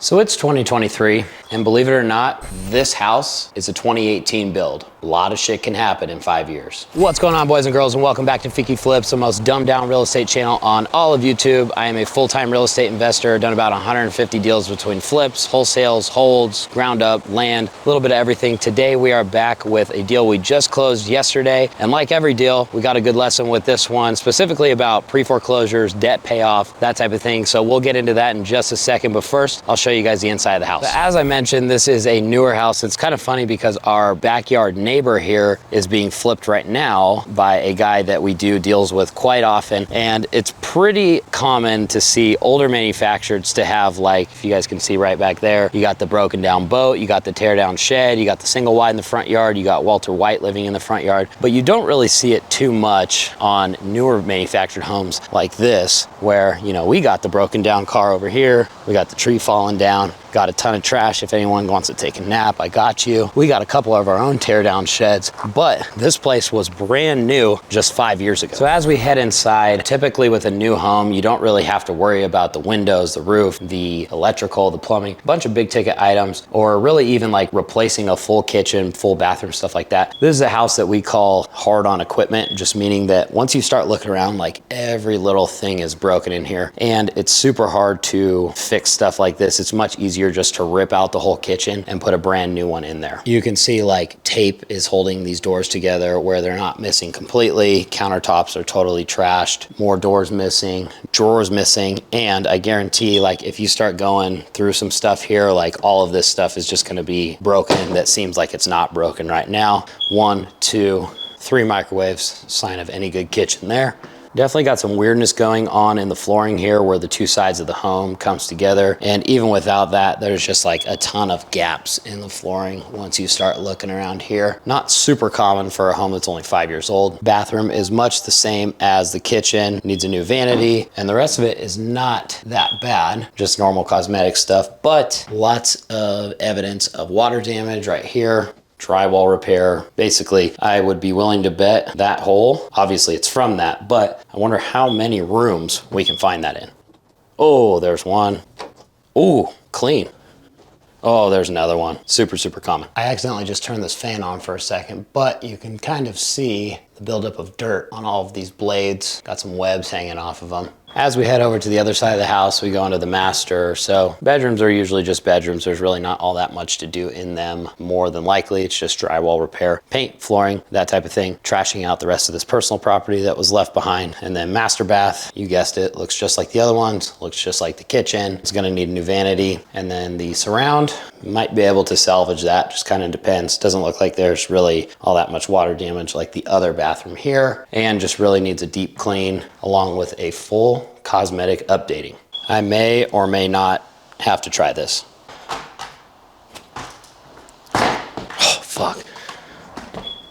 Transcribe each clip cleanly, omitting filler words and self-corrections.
So it's 2023, and believe it or not, this house is a 2018 build. A lot of shit can happen in 5 years. What's going on, boys and girls, and welcome back to Fiki Flips, the most dumbed down real estate channel on all of YouTube. I am a full-time real estate investor, done about 150 deals between flips, wholesales, holds, ground up, land, a little bit of everything. Today we are back with a deal we just closed yesterday, and like every deal, we got a good lesson with this one, specifically about pre-foreclosures, debt payoff, that type of thing. So we'll get into that in just a second, but first, I'll show you guys the inside of the house. So as I mentioned, this is a newer house. It's kind of funny because our backyard neighbor here is being flipped right now by a guy that we do deals with quite often. And it's pretty common to see older manufacturers to have, like, if you guys can see right back there, you got the broken down boat, you got the tear down shed, you got the single wide in the front yard, you got Walter White living in the front yard, but you don't really see it too much on newer manufactured homes like this, where, you know, we got the broken down car over here, we got the tree falling down, got a ton of trash. If anyone wants to take a nap, I got you. We got a couple of our own tear down sheds, but this place was brand new just 5 years ago. So as we head inside, typically with a new home, you don't really have to worry about the windows, the roof, the electrical, the plumbing, a bunch of big ticket items, or really even like replacing a full kitchen, full bathroom, stuff like that. This is a house that we call hard on equipment, just meaning that once you start looking around, like every little thing is broken in here, and it's super hard to fix stuff like this. It's much easier just to rip out the whole kitchen and put a brand new one in there. You can see like tape is holding these doors together where they're not missing completely. Countertops are totally trashed, more doors missing, drawers missing, and I guarantee, like, if you start going through some stuff here, like all of this stuff is just gonna be broken that seems like it's not broken right now. 1, 2, 3 microwaves, sign of any good kitchen there. Definitely got some weirdness going on in the flooring here where the two sides of the home comes together. And even without that, there's just like a ton of gaps in the flooring once you start looking around here. Not super common for a home that's only 5 years old. Bathroom is much the same as the kitchen, needs a new vanity, and the rest of it is not that bad, just normal cosmetic stuff, but lots of evidence of water damage right here. Drywall repair. Basically, I would be willing to bet that hole, obviously it's from that, but I wonder how many rooms we can find that in. Oh, there's one. Ooh, clean. Oh, there's another one. Super, super common. I accidentally just turned this fan on for a second, but you can kind of see the buildup of dirt on all of these blades. Got some webs hanging off of them. As we head over to the other side of the house, we go into the master. So bedrooms are usually just bedrooms. There's really not all that much to do in them. More than likely, it's just drywall repair, paint, flooring, that type of thing. Trashing out the rest of this personal property that was left behind. And then master bath, you guessed it, looks just like the other ones, looks just like the kitchen. It's gonna need a new vanity. And then the surround, might be able to salvage that, just kind of depends. Doesn't look like there's really all that much water damage like the other bathroom here, and just really needs a deep clean along with a full cosmetic updating. I may or may not have to try this. Oh, fuck.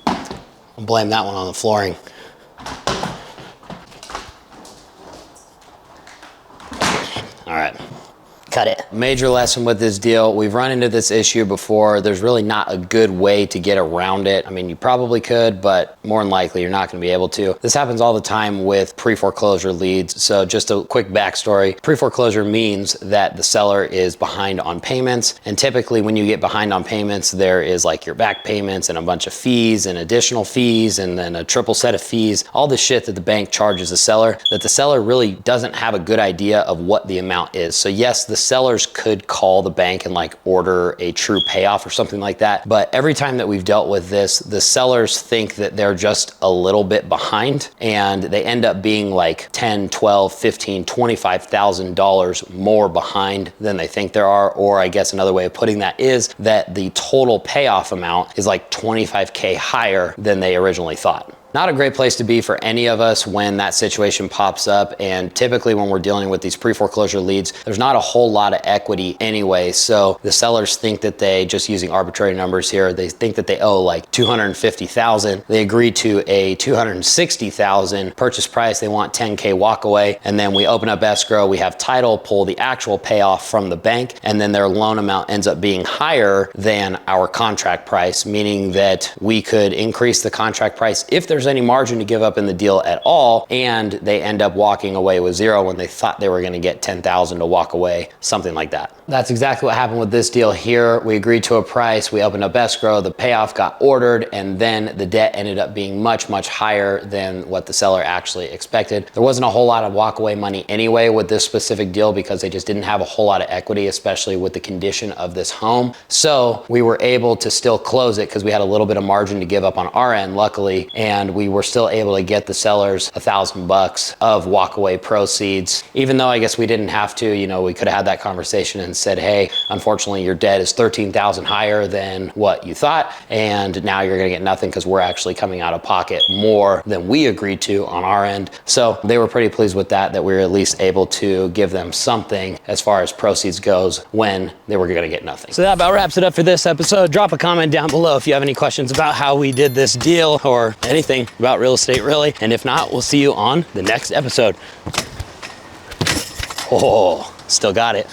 I'll blame that one on the flooring. All right. Cut it. Major lesson with this deal. We've run into this issue before. There's really not a good way to get around it. I mean, you probably could, but more than likely you're not gonna be able to. This happens all the time with pre-foreclosure leads. So just a quick backstory. Pre-foreclosure means that the seller is behind on payments. And typically when you get behind on payments, there is like your back payments and a bunch of fees and additional fees and then a triple set of fees, all the shit that the bank charges the seller, that the seller really doesn't have a good idea of what the amount is. So yes, the sellers could call the bank and like order a true payoff or something like that. But every time that we've dealt with this, the sellers think that they're just a little bit behind and they end up being like $10, $12, $15, $25,000 more behind than they think there are. Or I guess another way of putting that is that the total payoff amount is like 25K higher than they originally thought. Not a great place to be for any of us when that situation pops up. And typically when we're dealing with these pre-foreclosure leads, there's not a whole lot of equity anyway. So the sellers think that they, just using arbitrary numbers here, they think that they owe like $250,000. They agree to a $260,000 purchase price. They want 10K walk away. And then we open up escrow, we have title, pull the actual payoff from the bank, and then their loan amount ends up being higher than our contract price, meaning that we could increase the contract price if there's any margin to give up in the deal at all, and they end up walking away with zero when they thought they were going to get $10,000 to walk away, something like that. that's exactly what happened with this deal here. We agreed to a price, we opened up escrow, the payoff got ordered, and then the debt ended up being much, much higher than what the seller actually expected. There wasn't a whole lot of walkaway money anyway with this specific deal because they just didn't have a whole lot of equity, especially with the condition of this home. So we were able to still close it because we had a little bit of margin to give up on our end, luckily, and we were still able to get the sellers $1,000 of walkaway proceeds. Even though I guess we didn't have to, you know, we could have had that conversation and said, hey, unfortunately your debt is $13,000 higher than what you thought, and now you're gonna get nothing because we're actually coming out of pocket more than we agreed to on our end. So they were pretty pleased with that we were at least able to give them something as far as proceeds goes when they were gonna get nothing. So that about wraps it up for this episode. Drop a comment down below if you have any questions about how we did this deal or anything about real estate really. And if not, we'll see you on the next episode. Oh, still got it.